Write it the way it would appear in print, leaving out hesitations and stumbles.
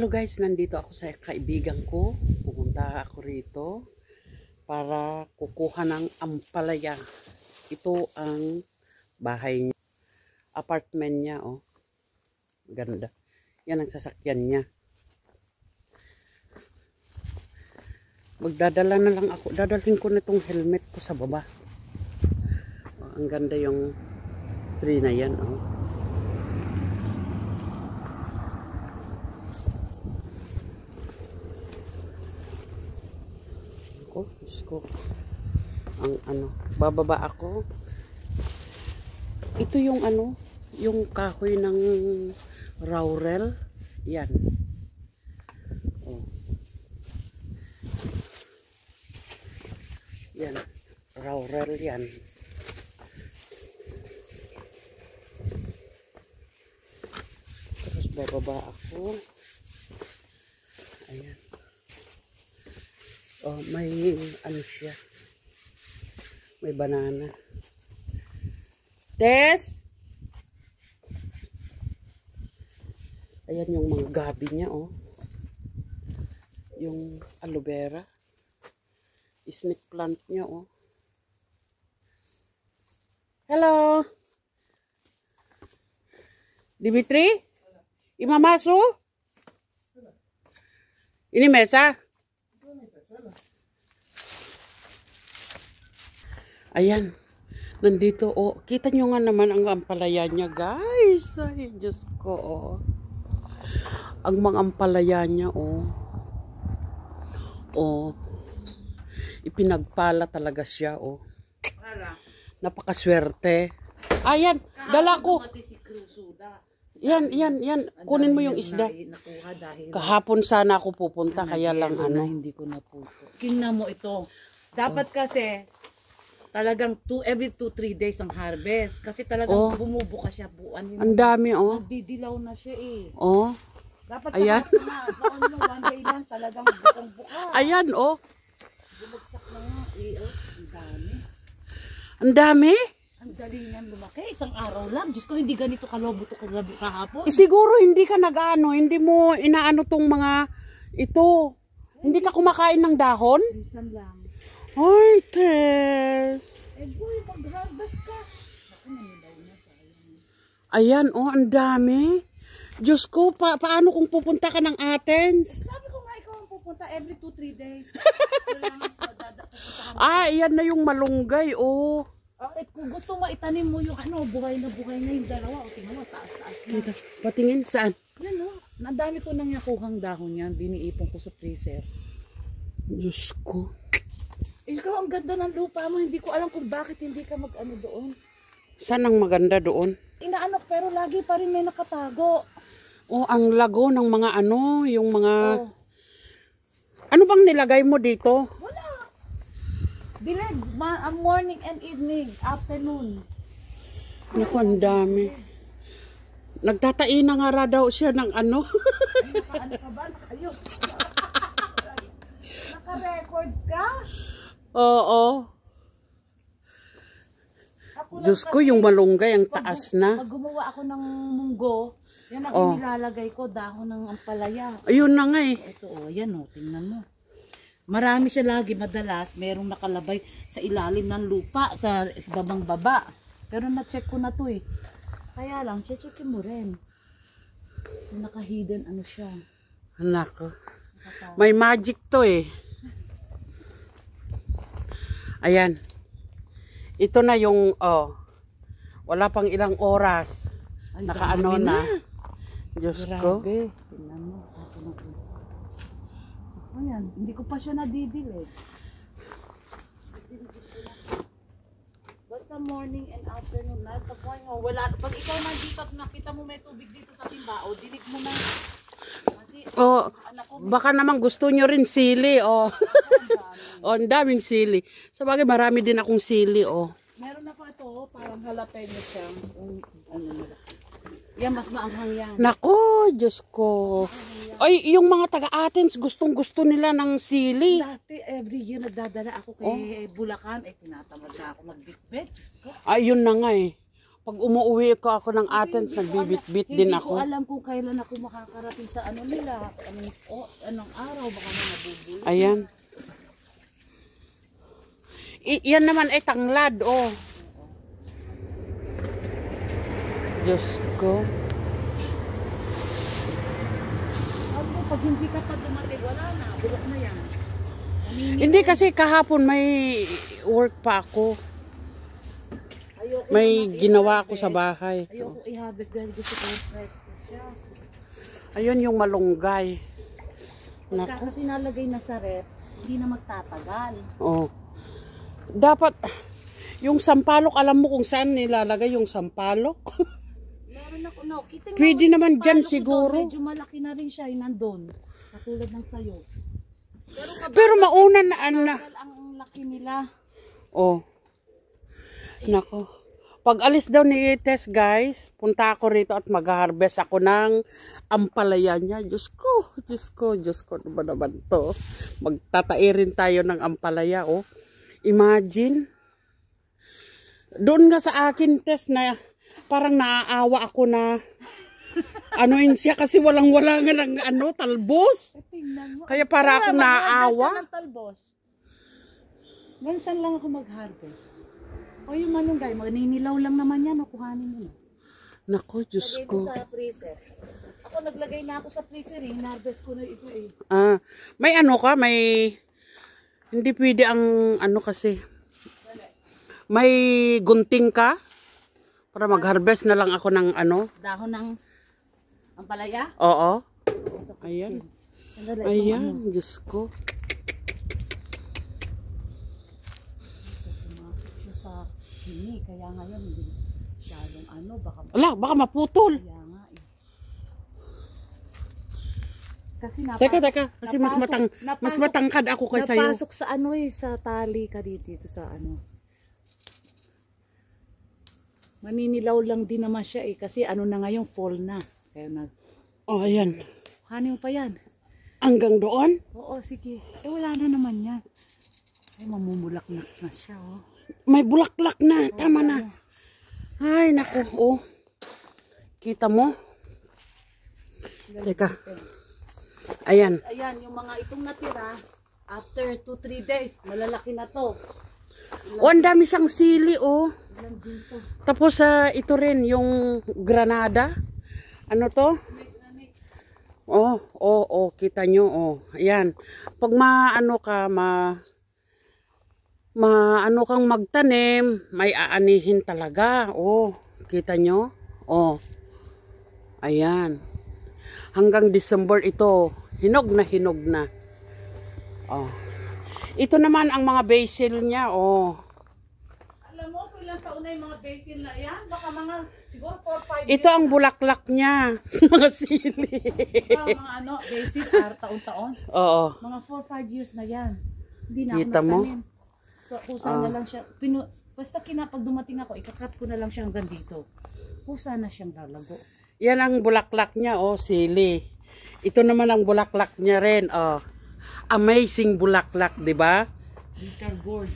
Hello guys, nandito ako sa kaibigan ko. Pumunta ako rito para kukuha ng ampalaya. Ito ang bahay niya. Apartment niya, oh. Ganda. Yan ang sasakyan niya. Magdadala na lang ako. Dadalhin ko na itong helmet ko sa baba. Oh, ang ganda yung tree na yan, oh. Diyos ko. Ang bababa ako. Ito yung yung kahoy ng laurel. Yan. Oh. Yan. Laurel yan. Tapos bababa ako. Ayan. Oh, may siya. May banana. Tess! Ayan yung mga gabi niya, oh. Yung aloe vera. Snake plant niya, oh. Hello! Dimitri? Imamaso? Ini mesa? Ayan, nandito, oh. Kita nyo nga naman ang ampalaya niya, guys. Ay, Diyos ko, oh. Ang mga ampalaya niya, oh. Oh. Ipinagpala talaga siya, oh. Napakaswerte. Ayan, dala ko. Yan. Kunin mo yung isda. Kahapon sana ako pupunta, kaya lang hindi ko naputo. Tingnan mo ito. Dapat kasi talagang every 2-3 days ang harvest. Kasi talagang bumubuka siya buwan. Ang dami, oh. Nagdidilaw na siya, eh. Oh. Dapat ayan. Baon mo, 1 day lang talagang bukang-buka. Ayan, oh. Bumagsak na nga, eh. Oh, ang dami. Ang dami? Ang dali niyan lumaki. Isang araw lang. Diyos ko, hindi ganito kalobo ito kagabi kahapon. Siguro hindi ka hindi mo inaano tong mga ito. Hindi ka kumakain ng dahon? Minsan lang. Ay, Tess. Eh, boy, mag-harvest ka. Ayan, oh, ang dami. Diyos ko, paano kung pupunta ka ng Athens? Sabi ko nga, ikaw ang pupunta every 2-3 days. Ayan na yung malunggay, oh. Kung gusto mo, itanim mo yung buhay na yung dalawa. O, tingnan mo, taas-taas na. Kita, patingin, saan? Yan, oh. Nandami ko nang nakuhang dahon yan. Biniipon ko sa freezer. Diyos ko. Ikaw, ang ganda ng lupa mo. Hindi ko alam kung bakit hindi ka doon. Saan ang maganda doon? Inaano, pero lagi pa rin may nakatago. Oh, ang lago ng mga yung mga... Oh. Ano bang nilagay mo dito? Wala. Dilig, morning and evening, afternoon. Naku, ang dami. Nagtatain na nga daw siya ng ano. Ano ka ba? Naka-record ka? Oo. Diyos ko, yung malunggay, ang taas na. Pag gumawa ako ng munggo, yan ang nilalagay ko, dahon ng ampalaya. Ayun na nga eh. Ito, yan o, tingnan mo. Marami siya lagi, madalas, merong nakalabay sa ilalim ng lupa, sa babang baba. Pero na-check ko na to eh. Kaya lang, checkin mo rin. Naka-hidden siya. Anak ko. May magic to eh. Ayan. Ito na yung, wala pang ilang oras. Nakaano na. Diyos ko. Tingnan mo. Ayan, hindi ko pa siya nadidilig. Basta morning and afternoon na. Pag ikaw nandito at nakita mo may tubig dito sa timbao, dilig mo na. Kasi, baka naman gusto nyo rin sili, oh. Ang daming sili. Sabagay, marami din akong sili, oh. Meron na pa ito, parang jalapeno siya. Yan, mas maanghang yan. Nako, Diyos ko. Ay, yung mga taga-Athens, gustong-gusto nila ng sili. Dati, every year nagdadala ako kay Bulacan. Tinatamad na ako magbitbit. Ayun na nga eh. Pag umuwi ako ng Athens, nagbibit-bit din Hindi ko ako. alam kung kailan ako makakarating sa ano nila. Anong araw, baka na nabubulol. Ayan. Yan naman ay tanglad, oh. Diyos ko. Ako, pag hindi ka pa dumating, wala na. Bulok na yan. Hindi kasi kahapon may work pa ako. Ayoko May naman ginawa ako i-harvest. sa bahay. Ayoko i-harvest dahil gusto ko yung fresh siya. Ayun yung malunggay. Pagka Naku. kasi nalagay na sa rep, hindi na magtatagal. Oh. Dapat yung sampalok, alam mo kung saan nilalagay yung sampalok? Meron ako, no. Kita Pwede mo, naman sa dyan palo ko siguro. doon, medyo malaki na rin siya, yung nandun. Katulad ng sayo. Pero mauna na ana. Ang laki nila. Oh. Nako. Pag alis daw ni Tess, guys, punta ako rito at mag-harvest ako ng ampalaya niya. Diyos ko, Diyos ko, Diyos ko. Ano ba naman to? Magtatairin tayo ng ampalaya, oh. Imagine. Doon nga sa akin, Tess, na parang naaawa ako na anuin siya kasi walang-wala nga ng talbos. Tingnan mo. Kaya para akong mag-harvest naaawa. ka ng talbos. Minsan lang ako mag-harvest. O yung malunggay, maninilaw lang naman yan, o kuhanin mo na. Nako, Diyos Lagay ko. ko sa freezer. Ako naglagay na ako sa freezer, hinarvest ko na ito eh. Ah, may ano ka, may hindi pwede ang ano kasi. May gunting ka para mag-harvest na lang ako ng ano. Dahon ng ampalaya. Oo. Sa Ayan. Sandali, itong Ayan, ano. Diyos ko. Pumasok siya sa skinny, kaya ngayon hindi masyadong ano, Baka maputol. kaya nga eh. Kasi Teka, kasi mas matangkad ako kaysa iyo. napasok sa ano eh, sa tali ka dito sa ano. Maninilaw lang din naman siya eh, kasi ano na ngayon, fall na. Kaya Oh, ayan. kuhanin mo pa yan. Hanggang doon? Oo, sige. Eh, wala na naman yan. Ay, mamumulak-nak na siya, oh. May bulaklak na, tama na. Ay, naku, oh. Kita mo? Teka. Ayan. Ayan, yung mga itong natira, after 2-3 days, malalaki na to. Oh, ang dami siyang sili, oh. Ilan dito? Tapos ito rin yung granada. Ano to? Oh, kita nyo, oh. Ayan. Pag maano ka, maano kang magtanim, may aanihin talaga. Oh, kita nyo? Oh. Ayan. Hanggang December ito, hinog na. Oh. Ito naman ang mga basil niya, oh. Alam mo, kung ilang taon na yung mga basil na yan, baka mga, siguro 4-5 Ito ang bulaklak niya. Mga sili. mga ano, basil, taon-taon. Oo. Mga 4-5 years na yan. Hindi na Kita ako mo? natanim. So, kusa na lang siya. Basta pag dumating ako, ikakat ko na lang siya hanggang dito. Kusa na siyang lalago. Yan ang bulaklak niya, oh, sili. Ito naman ang bulaklak niya rin, oh. Amazing bulaklak, 'di ba? Bitter gourd.